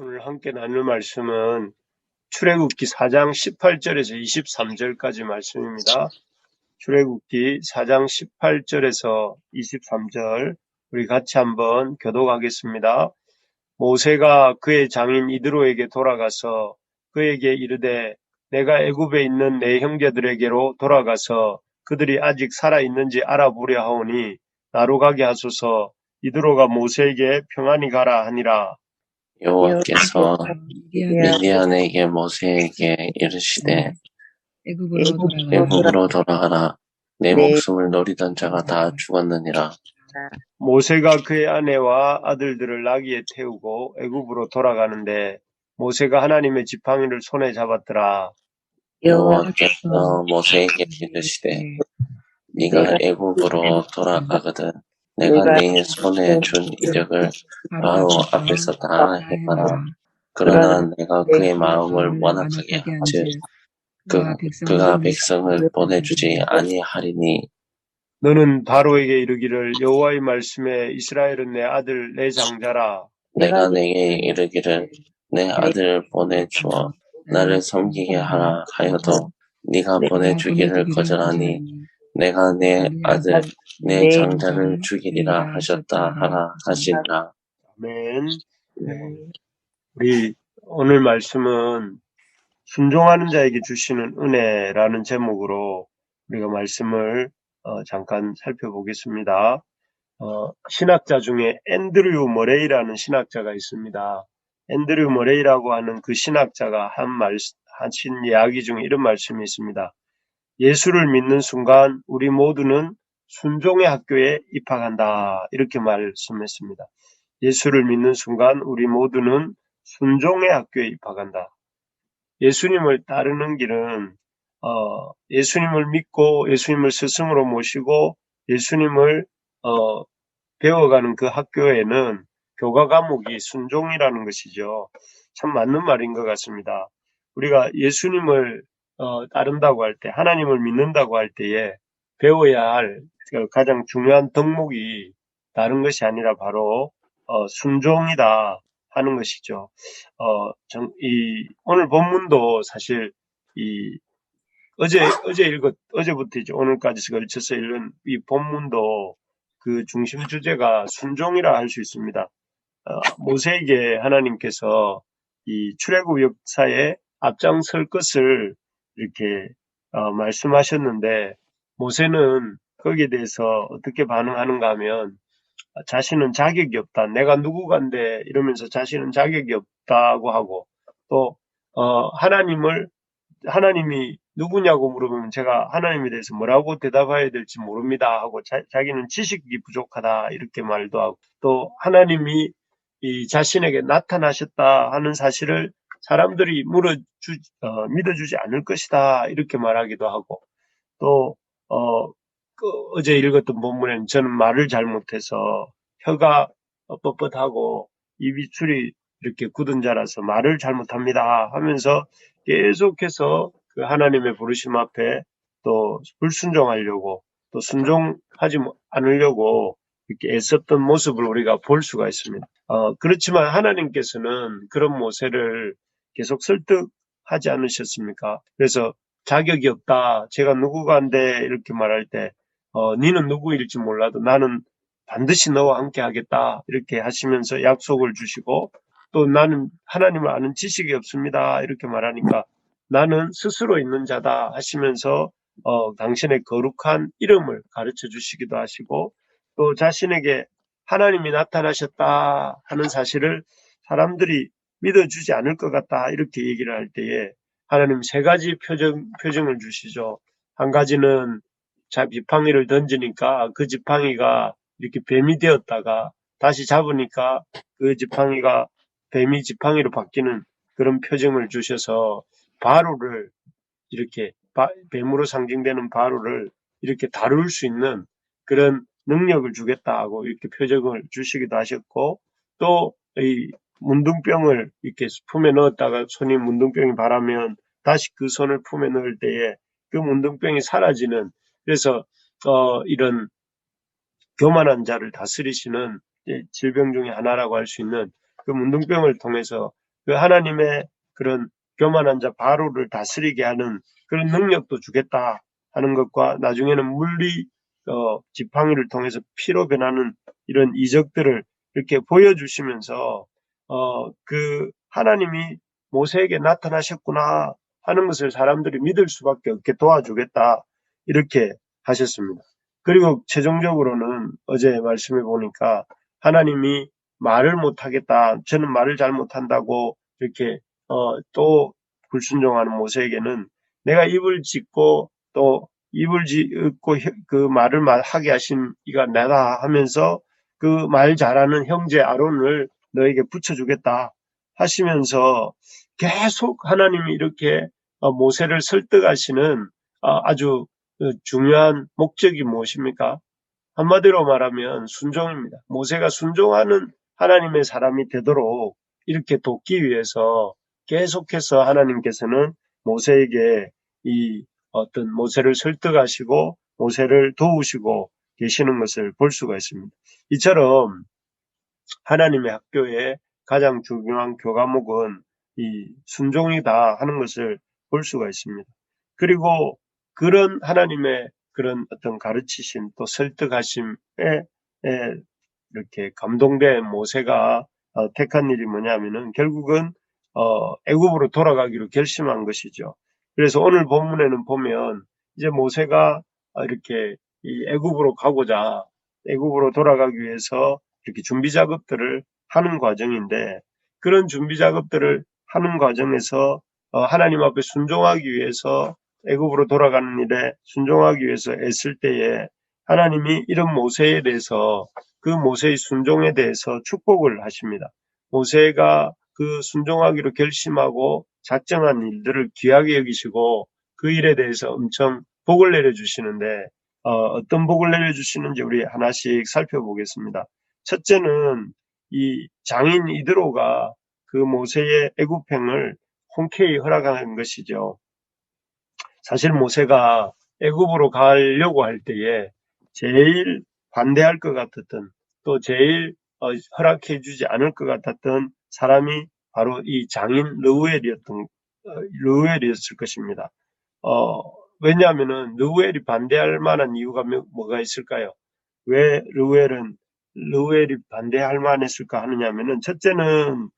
오늘 함께 나눌 말씀은 출애굽기 4장 18절에서 23절까지 말씀입니다. 출애굽기 4장 18절에서 23절 우리 같이 한번 교독하겠습니다. 모세가 그의 장인 이드로에게 돌아가서 그에게 이르되 내가 애굽에 있는 내 형제들에게로 돌아가서 그들이 아직 살아있는지 알아보려 하오니 나로 가게 하소서. 이드로가 모세에게 평안히 가라 하니라. 여호와께서 미디안 미디안에게 모세에게 이르시되 애굽으로 애굽으로 돌아가라. 내 목숨을 노리던 자가 다 죽었느니라. 모세가 그의 아내와 아들들을 나귀에 태우고 애굽으로 돌아가는데 모세가 하나님의 지팡이를 손에 잡았더라. 여호와께서 모세에게 이르시되 네가 애굽으로 돌아가거든 내가 네 손에 준 이적을 바로 앞에서 다 해봐라. 그러나 내가 그의 마음을 완악하게 한즉 그가 백성을 보내주지 아니하리니 너는 바로에게 이르기를 여호와의 말씀에 이스라엘은 내 아들 내 장자라. 내가 내게 이르기를 내 아들을 보내주어 나를 섬기게 하라 하여도 네가 보내주기를 거절하니 내가 내 아들 내 장자를 죽이리라 하셨다 하라 하시니라. 아멘. 우리 오늘 말씀은 순종하는 자에게 주시는 은혜라는 제목으로 우리가 말씀을 잠깐 살펴보겠습니다. 신학자 중에 앤드류 머레이라는 신학자가 있습니다. 앤드류 머레이라고 하는 그 신학자가 하신 이야기 중에 이런 말씀이 있습니다. 예수를 믿는 순간 우리 모두는 순종의 학교에 입학한다. 이렇게 말씀했습니다. 예수를 믿는 순간 우리 모두는 순종의 학교에 입학한다. 예수님을 따르는 길은 예수님을 믿고 예수님을 스승으로 모시고 예수님을 배워가는 그 학교에는 교과 과목이 순종이라는 것이죠. 참 맞는 말인 것 같습니다. 우리가 예수님을 따른다고 할 때, 하나님을 믿는다고 할 때에 배워야 할 가장 중요한 덕목이 다른 것이 아니라 바로 순종이다 하는 것이죠. 오늘 본문도 사실 어제부터 이제 오늘까지 걸쳐서 읽은 이 본문도 그 중심 주제가 순종이라 할 수 있습니다. 모세에게 하나님께서 이 출애굽 역사에 앞장설 것을 이렇게 말씀하셨는데 모세는 거기에 대해서 어떻게 반응하는가 하면 자신은 자격이 없다. 내가 누구간데 이러면서 자신은 자격이 없다고 하고 또 하나님이 누구냐고 물어보면 제가 하나님에 대해서 뭐라고 대답해야 될지 모릅니다 하고 자기는 지식이 부족하다 이렇게 말도 하고 또 하나님이 이 자신에게 나타나셨다 하는 사실을 사람들이 믿어주지 않을 것이다 이렇게 말하기도 하고 또 어제 읽었던 본문에는 저는 말을 잘못해서 혀가 뻣뻣하고 입이 이렇게 굳은 자라서 말을 잘못합니다 하면서 계속해서 그 하나님의 부르심 앞에 또 불순종하려고 또 순종하지 않으려고 이렇게 애썼던 모습을 우리가 볼 수가 있습니다. 그렇지만 하나님께서는 그런 모세를 계속 설득하지 않으셨습니까? 그래서 자격이 없다. 제가 누구간데 이렇게 말할 때 니는 누구일지 몰라도 나는 반드시 너와 함께 하겠다. 이렇게 하시면서 약속을 주시고 또 나는 하나님을 아는 지식이 없습니다. 이렇게 말하니까 나는 스스로 있는 자다 하시면서 당신의 거룩한 이름을 가르쳐 주시기도 하시고 또 자신에게 하나님이 나타나셨다 하는 사실을 사람들이 믿어주지 않을 것 같다 이렇게 얘기를 할 때에 하나님 세 가지 표정을 주시죠. 한 가지는 지팡이를 던지니까 그 지팡이가 이렇게 뱀이 되었다가 다시 잡으니까 그 지팡이가 뱀이 지팡이로 바뀌는 그런 표정을 주셔서 바로를 이렇게 뱀으로 상징되는 바로를 이렇게 다룰 수 있는 그런 능력을 주겠다고 이렇게 표정을 주시기도 하셨고 또 이 문둥병을 이렇게 품에 넣었다가 손이 문둥병이 바라면 다시 그 손을 품에 넣을 때에 그 문둥병이 사라지는 그래서 이런 교만한 자를 다스리시는 질병 중에 하나라고 할 수 있는 그 문둥병을 통해서 그 하나님의 그런 교만한 자 바로를 다스리게 하는 그런 능력도 주겠다 하는 것과 나중에는 물리 지팡이를 통해서 피로 변하는 이런 이적들을 이렇게 보여주시면서 그 하나님이 모세에게 나타나셨구나 하는 것을 사람들이 믿을 수밖에 없게 도와주겠다 이렇게 하셨습니다. 그리고 최종적으로는 어제 말씀해 보니까 하나님이 말을 못하겠다. 저는 말을 잘 못한다고 이렇게 또 불순종하는 모세에게는 내가 입을 짓고 또 입을 짓고 그 말을 하게 하신 이가 나다 하면서 그 말 잘하는 형제 아론을 너에게 붙여주겠다 하시면서 계속 하나님이 이렇게 모세를 설득하시는 아주 중요한 목적이 무엇입니까? 한마디로 말하면 순종입니다. 모세가 순종하는 하나님의 사람이 되도록 이렇게 돕기 위해서 계속해서 하나님께서는 모세에게 이 어떤 모세를 설득하시고 모세를 도우시고 계시는 것을 볼 수가 있습니다. 이처럼 하나님의 학교의 가장 중요한 교과목은 이 순종이다 하는 것을 볼 수가 있습니다. 그리고 그런 하나님의 그런 어떤 가르치심 또 설득하심에 이렇게 감동된 모세가 택한 일이 뭐냐면은 결국은 애굽으로 돌아가기로 결심한 것이죠. 그래서 오늘 본문에는 보면 이제 모세가 이렇게 이 애굽으로 가고자 애굽으로 돌아가기 위해서 이렇게 준비 작업들을 하는 과정인데 그런 준비 작업들을 하는 과정에서 하나님 앞에 순종하기 위해서 애굽으로 돌아가는 일에 순종하기 위해서 애쓸 때에 하나님이 이런 모세에 대해서 그 모세의 순종에 대해서 축복을 하십니다. 모세가 그 순종하기로 결심하고 작정한 일들을 귀하게 여기시고 그 일에 대해서 엄청 복을 내려주시는데 어떤 복을 내려주시는지 우리 하나씩 살펴보겠습니다. 첫째는 이 장인 이드로가 그 모세의 애굽행을 흔쾌히 허락한 것이죠. 사실 모세가 애굽으로 가려고 할 때에 제일 반대할 것 같았던 또 제일 허락해 주지 않을 것 같았던 사람이 바로 이 장인 르우엘이었을 것입니다. 왜냐하면은 르우엘이 반대할 만한 이유가 뭐가 있을까요? 왜 르우엘이 반대할 만했을까 하느냐면은 첫째는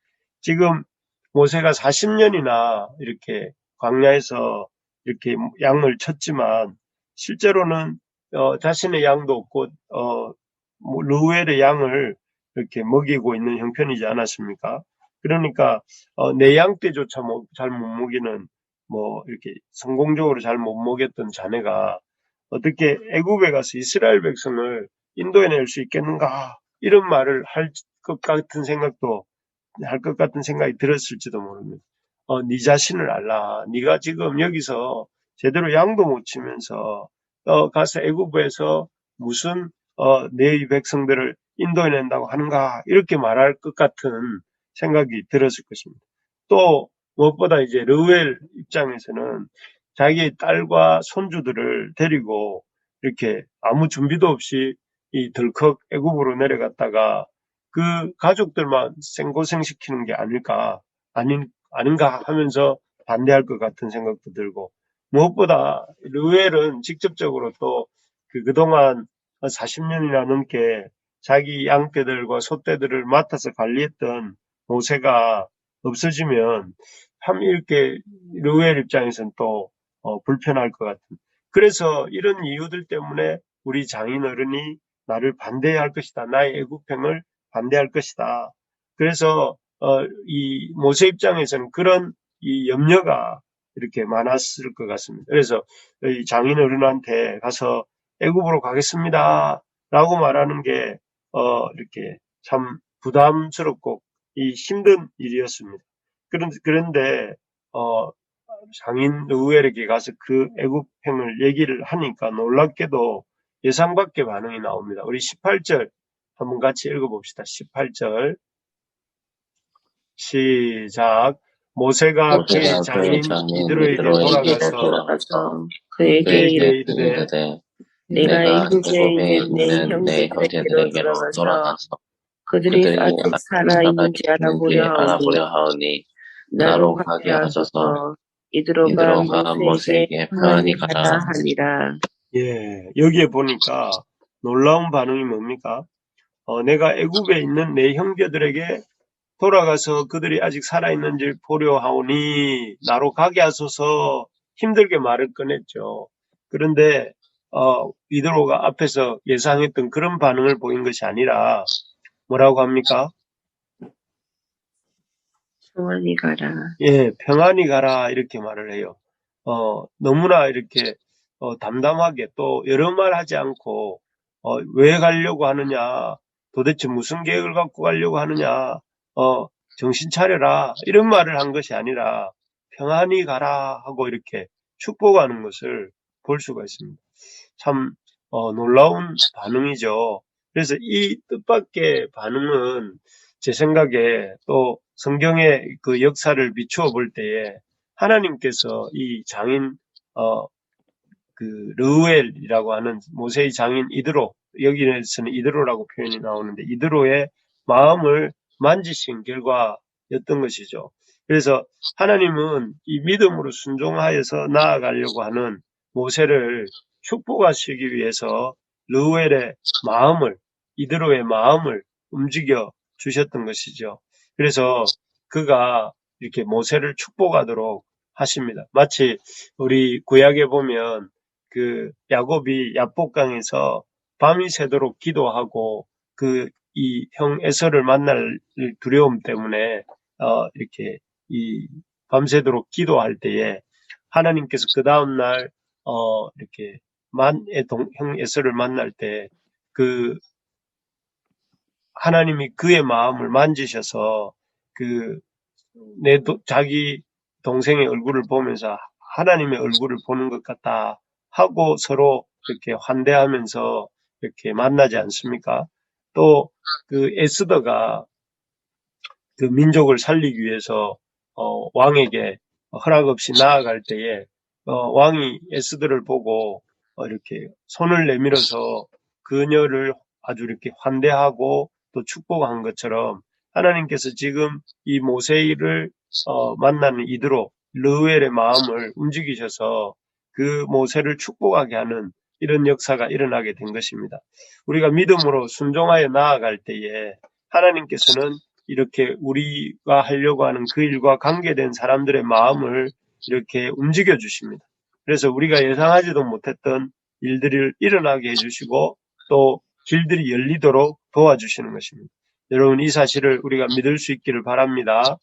지금 모세가 40년이나 이렇게 광야에서 이렇게 양을 쳤지만 실제로는 자신의 양도 없고 르우엘의 양을 이렇게 먹이고 있는 형편이지 않았습니까? 그러니까 내 양 떼조차 잘 못 먹이는 이렇게 성공적으로 잘 못 먹였던 자네가 어떻게 애굽에 가서 이스라엘 백성을 인도해낼 수 있겠는가 이런 말을 할 것 같은 생각이 들었을지도 모릅니다. 네 자신을 알라. 네가 지금 여기서 제대로 양도 못 치면서 가서 애굽에서 무슨 내 백성들을 인도해낸다고 하는가 이렇게 말할 것 같은 생각이 들었을 것입니다. 또 무엇보다 이제 르우엘 입장에서는 자기의 딸과 손주들을 데리고 이렇게 아무 준비도 없이 이 덜컥 애굽으로 내려갔다가 그 가족들만 생고생시키는 게 아닌가 하면서 반대할 것 같은 생각도 들고 무엇보다 르우엘은 직접적으로 또 그동안 40년이나 넘게 자기 양떼들과 소떼들을 맡아서 관리했던 모세가 없어지면 참 이렇게 르우엘 입장에서는 또 불편할 것 같은. 그래서 이런 이유들 때문에 우리 장인 어른이 나를 반대할 것이다. 나의 애굽행을 반대할 것이다. 그래서 이 모세 입장에서는 그런 이 염려가 이렇게 많았을 것 같습니다. 그래서 이 장인 어른한테 가서 애굽으로 가겠습니다. 라고 말하는 게 이렇게 참 부담스럽고 이 힘든 일이었습니다. 그런데 장인 르우엘에게 가서 그 애굽행을 얘기를 하니까 놀랍게도 예상 밖의 반응이 나옵니다. 우리 18절 한번 같이 읽어봅시다. 18절 시작. 모세가 그의 장인 이드로에게 돌아가서 그에게 이르되 내가 애굽에 있는 내 형제들에게로 돌아가서 그들이 아직 살아 있는지 알아보려 하오니 나로 가게 하소서. 이드로가 모세에게 평안히 가라 하니라. 예, 여기에 보니까 놀라운 반응이 뭡니까? 내가 애굽에 있는 내 형제들에게 돌아가서 그들이 아직 살아있는지를 보려 하오니 나로 가게 하소서. 힘들게 말을 꺼냈죠. 그런데 이드로가 앞에서 예상했던 그런 반응을 보인 것이 아니라 뭐라고 합니까? 평안히 가라. 예, 평안히 가라 이렇게 말을 해요. 너무나 이렇게 담담하게 또 여러 말 하지 않고 왜 가려고 하느냐, 도대체 무슨 계획을 갖고 가려고 하느냐, 정신 차려라 이런 말을 한 것이 아니라 평안히 가라 하고 이렇게 축복하는 것을 볼 수가 있습니다. 참 놀라운 반응이죠. 그래서 이 뜻밖의 반응은 제 생각에 또 성경의 그 역사를 비추어 볼 때에 하나님께서 이 장인 그 르우엘이라고 하는 모세의 장인 이드로, 여기에서는 이드로라고 표현이 나오는데 이드로의 마음을 만지신 결과였던 것이죠. 그래서 하나님은 이 믿음으로 순종하여서 나아가려고 하는 모세를 축복하시기 위해서 르우엘의 마음을, 이드로의 마음을 움직여 주셨던 것이죠. 그래서 그가 이렇게 모세를 축복하도록 하십니다. 마치 우리 구약에 보면 그 야곱이 야복강에서 밤이 새도록 기도하고 그 이 형 에서를 만날 두려움 때문에 이렇게 이 밤새도록 기도할 때에 하나님께서 그 다음 날 이렇게 형 에서를 만날 때 그 하나님이 그의 마음을 만지셔서 그 자기 동생의 얼굴을 보면서 하나님의 얼굴을 보는 것 같다 하고 서로 이렇게 환대하면서 이렇게 만나지 않습니까? 또 그 에스더가 그 민족을 살리기 위해서 왕에게 허락 없이 나아갈 때에 왕이 에스더를 보고 이렇게 손을 내밀어서 그녀를 아주 이렇게 환대하고 또 축복한 것처럼 하나님께서 지금 이 모세를 만나는 이드로 르우엘의 마음을 움직이셔서 그 모세를 축복하게 하는 이런 역사가 일어나게 된 것입니다. 우리가 믿음으로 순종하여 나아갈 때에 하나님께서는 이렇게 우리가 하려고 하는 그 일과 관계된 사람들의 마음을 이렇게 움직여 주십니다. 그래서 우리가 예상하지도 못했던 일들을 일어나게 해주시고 또 길들이 열리도록 도와주시는 것입니다. 여러분 이 사실을 우리가 믿을 수 있기를 바랍니다.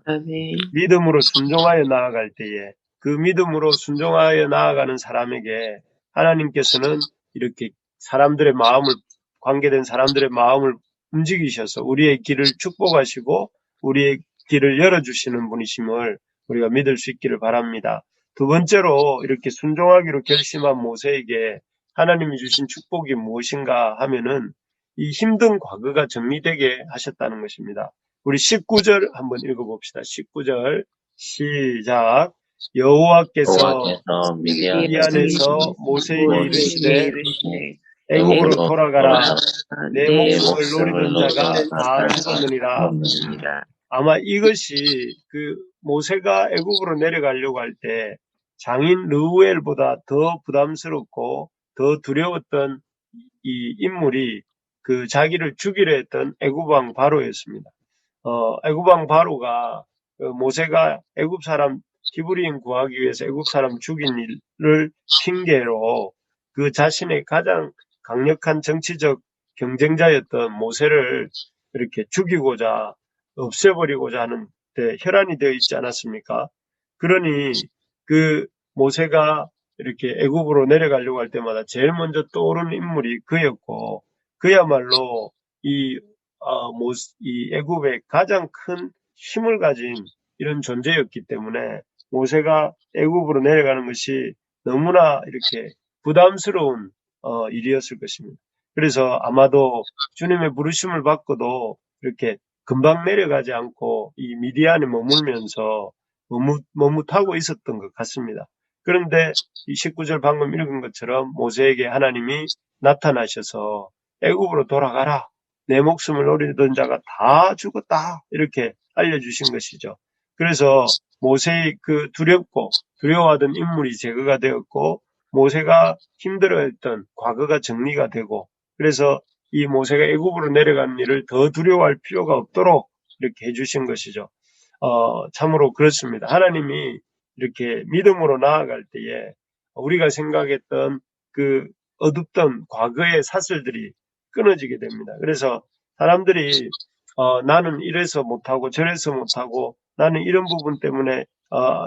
아멘. 믿음으로 순종하여 나아갈 때에 그 믿음으로 순종하여 나아가는 사람에게 하나님께서는 이렇게 사람들의 마음을, 관계된 사람들의 마음을 움직이셔서 우리의 길을 축복하시고 우리의 길을 열어주시는 분이심을 우리가 믿을 수 있기를 바랍니다. 두 번째로 이렇게 순종하기로 결심한 모세에게 하나님이 주신 축복이 무엇인가 하면은 이 힘든 과거가 정리되게 하셨다는 것입니다. 우리 19절 한번 읽어봅시다. 19절 시작. 여호와께서 미디안에서 모세에게 이르시되 애굽으로 돌아가라. 내 목숨을 노리던 자가 다 죽었느니라. 아마 이것이 그 모세가 애굽으로 내려가려고 할 때 장인 르우엘보다 더 부담스럽고 더 두려웠던 이 인물이 그 자기를 죽이려 했던 애굽 왕 바로였습니다. 애굽 왕 바로가 모세가 애굽 사람 히브리인 구하기 위해서 애굽 사람 죽인 일을 핑계로 그 자신의 가장 강력한 정치적 경쟁자였던 모세를 이렇게 죽이고자 없애버리고자 하는 데 혈안이 되어 있지 않았습니까? 그러니 그 모세가 이렇게 애굽으로 내려가려고 할 때마다 제일 먼저 떠오르는 인물이 그였고 그야말로 이 애굽의 가장 큰 힘을 가진 이런 존재였기 때문에 모세가 애굽으로 내려가는 것이 너무나 이렇게 부담스러운 일이었을 것입니다. 그래서 아마도 주님의 부르심을 받고도 이렇게 금방 내려가지 않고 이 미디안에 머물면서 머뭇하고 있었던 것 같습니다. 그런데 이 19절 방금 읽은 것처럼 모세에게 하나님이 나타나셔서 애굽으로 돌아가라. 내 목숨을 노리던 자가 다 죽었다. 이렇게 알려주신 것이죠. 그래서 모세의 그 두려워하던 인물이 제거가 되었고, 모세가 힘들어했던 과거가 정리가 되고, 그래서 이 모세가 애굽으로 내려가는 일을 더 두려워할 필요가 없도록 이렇게 해주신 것이죠. 참으로 그렇습니다. 하나님이 이렇게 믿음으로 나아갈 때에 우리가 생각했던 그 어둡던 과거의 사슬들이 끊어지게 됩니다. 그래서 사람들이 나는 이래서 못하고 저래서 못하고 나는 이런 부분 때문에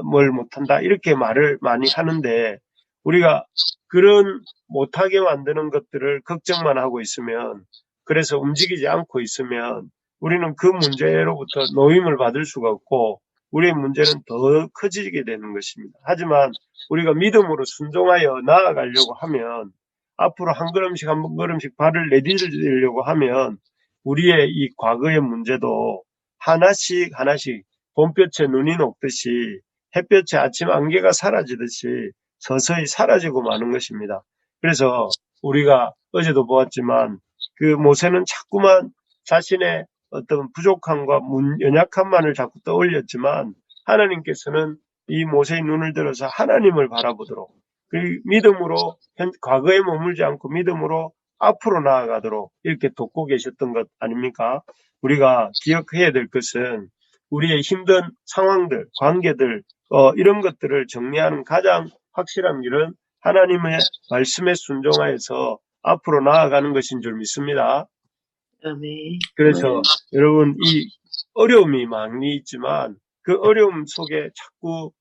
뭘 못한다 이렇게 말을 많이 하는데, 우리가 그런 못하게 만드는 것들을 걱정만 하고 있으면, 그래서 움직이지 않고 있으면 우리는 그 문제로부터 노임을 받을 수가 없고 우리의 문제는 더 커지게 되는 것입니다. 하지만 우리가 믿음으로 순종하여 나아가려고 하면, 앞으로 한 걸음씩 한 걸음씩 발을 내디디려고 하면 우리의 이 과거의 문제도 하나씩 하나씩 봄볕에 눈이 녹듯이 햇볕에 아침 안개가 사라지듯이 서서히 사라지고 마는 것입니다. 그래서 우리가 어제도 보았지만 그 모세는 자꾸만 자신의 어떤 부족함과 연약함만을 자꾸 떠올렸지만, 하나님께서는 이 모세의 눈을 들어서 하나님을 바라보도록, 그 믿음으로 과거에 머물지 않고 믿음으로 앞으로 나아가도록 이렇게 돕고 계셨던 것 아닙니까? 우리가 기억해야 될 것은 우리의 힘든 상황들, 관계들, 이런 것들을 정리하는 가장 확실한 길은 하나님의 말씀에 순종하여서 앞으로 나아가는 것인 줄 믿습니다. 아멘. 그래서 여러분, 이 어려움이 많이 있지만 그 어려움 속에 자꾸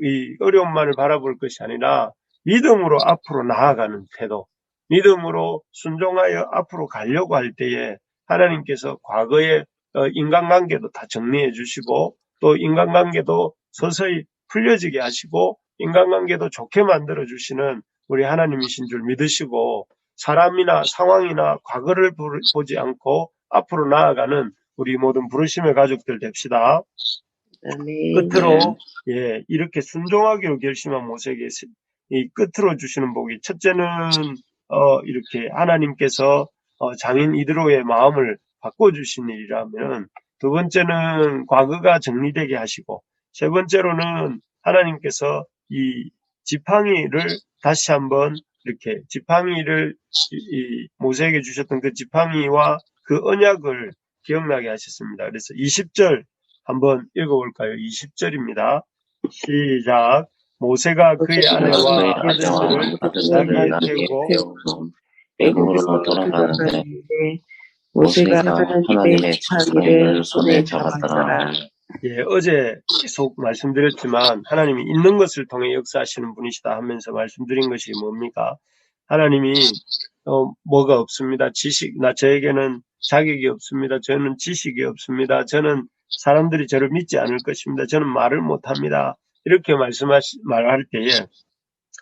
이 어려움만을 바라볼 것이 아니라 믿음으로 앞으로 나아가는 태도, 믿음으로 순종하여 앞으로 가려고 할 때에 하나님께서 과거의 인간관계도 다 정리해 주시고, 또 인간관계도 서서히 풀려지게 하시고 인간관계도 좋게 만들어 주시는 우리 하나님이신 줄 믿으시고, 사람이나 상황이나 과거를 보지 않고 앞으로 나아가는 우리 모든 부르심의 가족들 됩시다. 아멘. 끝으로 이렇게 순종하기로 결심한 모세에게 이 끝으로 주시는 복이, 첫째는 이렇게 하나님께서 장인 이드로의 마음을 바꿔주신 일이라면, 두 번째는 과거가 정리되게 하시고, 세 번째로는 하나님께서 이 지팡이를 다시 한번 이렇게 지팡이를 이 모세에게 주셨던 그 지팡이와 그 언약을 기억나게 하셨습니다. 그래서 20절 한번 읽어볼까요? 20절입니다. 시작. 모세가 그의 아내와 아들들을 나귀에 태우고 애굽으로 돌아가는데 모세가 하나님의 지팡이를 손에 잡았더라. 어제 계속 말씀드렸지만 하나님이 있는 것을 통해 역사하시는 분이시다 하면서 말씀드린 것이 뭡니까? 하나님이 뭐가 없습니다. 저에게는 자격이 없습니다. 저는 지식이 없습니다. 저는 사람들이 저를 믿지 않을 것입니다. 저는 말을 못합니다. 이렇게 말할 때에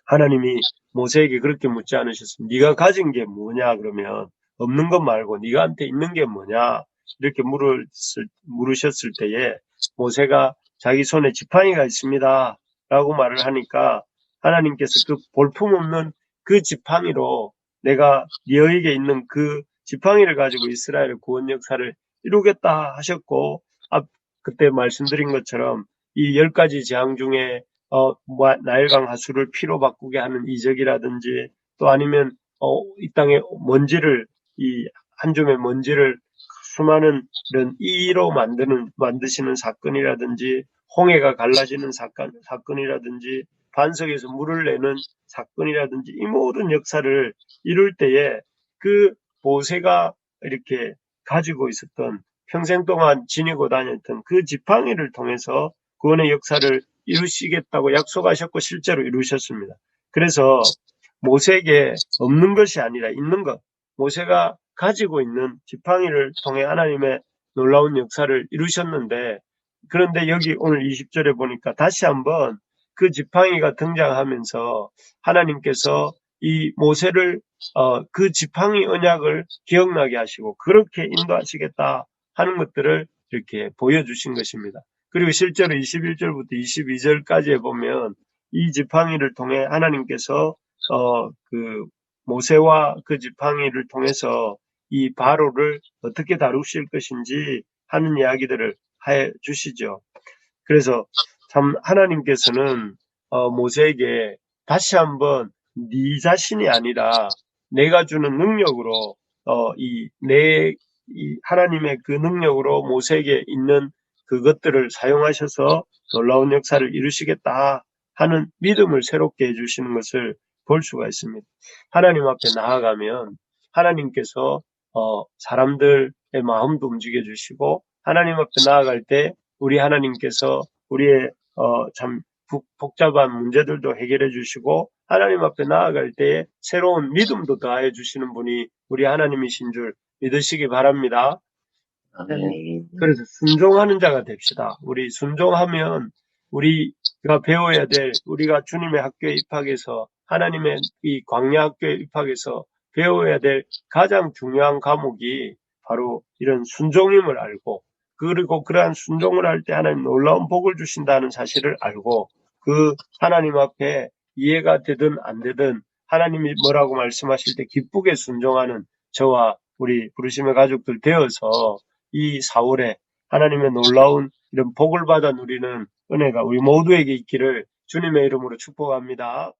하나님이 모세에게 그렇게 묻지 않으셨습니다. 네가 가진 게 뭐냐? 그러면 없는 것 말고 네가한테 있는 게 뭐냐? 이렇게 물으셨을 때에 모세가 자기 손에 지팡이가 있습니다 라고 말을 하니까, 하나님께서 그 볼품없는 그 지팡이로 내가 너에게 있는 그 지팡이를 가지고 이스라엘의 구원 역사를 이루겠다 하셨고, 그때 말씀드린 것처럼 이 10가지 재앙 중에 나일강 하수를 피로 바꾸게 하는 이적이라든지, 또 아니면 이 땅에 이 한 줌의 먼지를 수많은 이런 이로 만드시는 사건이라든지, 홍해가 갈라지는 사건이라든지, 반석에서 물을 내는 사건이라든지, 이 모든 역사를 이룰 때에 그 모세가 이렇게 가지고 있었던, 평생 동안 지니고 다녔던 그 지팡이를 통해서 구원의 역사를 이루시겠다고 약속하셨고 실제로 이루셨습니다. 그래서 모세에게 없는 것이 아니라 있는 것, 모세가 가지고 있는 지팡이를 통해 하나님의 놀라운 역사를 이루셨는데, 그런데 여기 오늘 20절에 보니까 다시 한번 그 지팡이가 등장하면서 하나님께서 이 모세를 그 지팡이 언약을 기억나게 하시고 그렇게 인도하시겠다 하는 것들을 이렇게 보여주신 것입니다. 그리고 실제로 21절부터 22절까지에 보면 이 지팡이를 통해 하나님께서 그 모세와 그 지팡이를 통해서 이 바로를 어떻게 다루실 것인지 하는 이야기들을 해 주시죠. 그래서 참 하나님께서는 모세에게 다시 한번 네 자신이 아니라 내가 주는 능력으로 이 하나님의 그 능력으로 모세에게 있는 그것들을 사용하셔서 놀라운 역사를 이루시겠다 하는 믿음을 새롭게 해주시는 것을 볼 수가 있습니다. 하나님 앞에 나아가면 하나님께서 사람들의 마음도 움직여 주시고 하나님 앞에 나아갈 때 우리 하나님께서 우리의 참 복잡한 문제들도 해결해 주시고 하나님 앞에 나아갈 때에 새로운 믿음도 더하여 주시는 분이 우리 하나님이신 줄 믿으시기 바랍니다. 아멘. 아멘. 그래서 순종하는 자가 됩시다. 우리 순종하면 우리가 배워야 될, 우리가 주님의 학교에 입학해서 하나님의 이 광야 학교에 입학해서 배워야 될 가장 중요한 과목이 바로 이런 순종임을 알고, 그리고 그러한 순종을 할 때 하나님 놀라운 복을 주신다는 사실을 알고, 그 하나님 앞에 이해가 되든 안 되든 하나님이 뭐라고 말씀하실 때 기쁘게 순종하는 저와 우리 부르심의 가족들 되어서 이 4월에 하나님의 놀라운 이런 복을 받아 누리는 은혜가 우리 모두에게 있기를 주님의 이름으로 축복합니다.